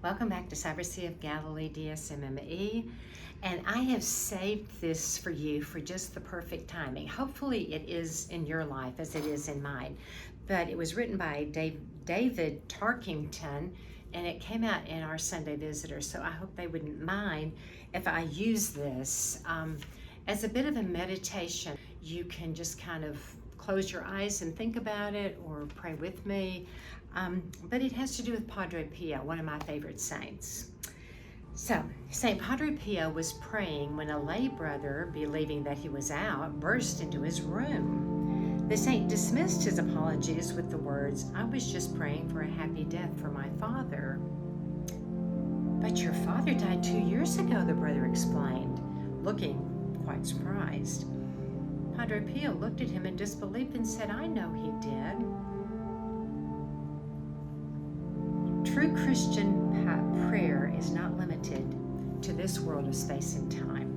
Welcome back to Cyber Sea of Galilee, DSMME. And I have saved this for you for just the perfect timing. Hopefully it is in your life as it is in mine. But it was written by David Tarkington, and it came out in our Sunday Visitor. So I hope they wouldn't mind if I use this as a bit of a meditation. You can just kind of close your eyes and think about it, or pray with me. But it has to do with Padre Pio, one of my favorite saints. So, St. Padre Pio was praying when a lay brother, believing that he was out, burst into his room. The saint dismissed his apologies with the words, "I was just praying for a happy death for my father." "But your father died 2 years ago," the brother explained, looking quite surprised. Padre Pio looked at him in disbelief and said, "I know he did." True Christian prayer is not limited to this world of space and time.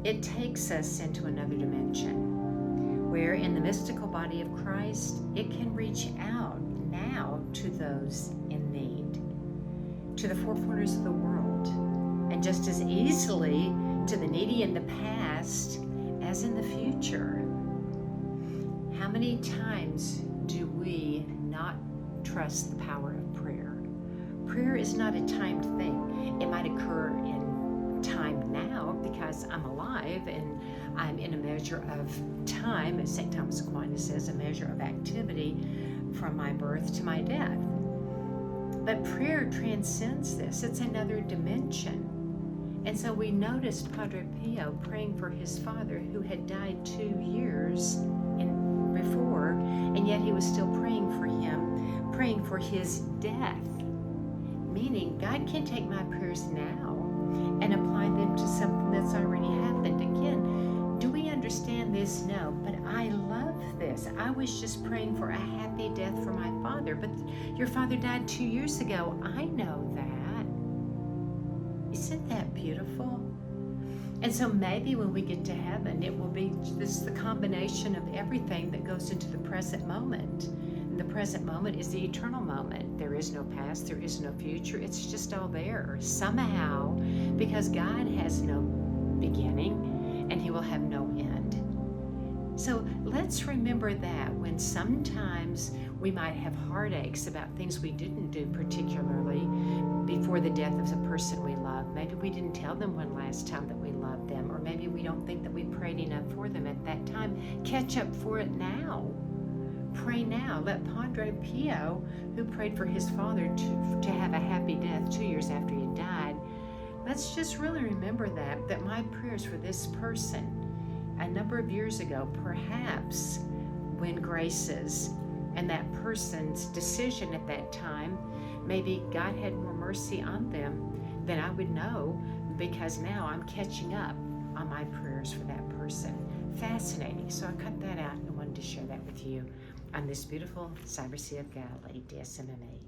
It takes us into another dimension, where in the mystical body of Christ, it can reach out now to those in need, to the four corners of the world, and just as easily to the needy in the past as in the future. How many times do we not trust the power of prayer? Prayer is not a timed thing. It might occur in time now because I'm alive and I'm in a measure of time, as St. Thomas Aquinas says, a measure of activity from my birth to my death. But prayer transcends this. It's another dimension. And so we noticed Padre Pio praying for his father who had died 2 years before, and yet he was still praying for him, praying for his death. Meaning, God can take my prayers now and apply them to something that's already happened. Again, do we understand this? No, but I love this. I was just praying for a happy death for my father, but your father died 2 years ago. I know that. Isn't that beautiful? And so maybe when we get to heaven, it will be the combination of everything that goes into the present moment. And the present moment is the eternal moment. There is no past, there is no future. It's just all there somehow, because God has no beginning and he will have no end. So let's remember that when sometimes we might have heartaches about things we didn't do particularly before the death of the person we love. Maybe we didn't tell them one last time that we loved them, or maybe we don't think that we prayed enough for them at that time. Catch up for it now. Pray now. Let Padre Pio, who prayed for his father to have a happy death 2 years after he died, let's just really remember that my prayers for this person a number of years ago, perhaps when graces and that person's decision at that time, maybe God had more mercy on them than I would know, because now I'm catching up on my prayers for that person. Fascinating. So I cut that out and wanted to share that with you on this beautiful Cyber Sea of Galilee, DSMME.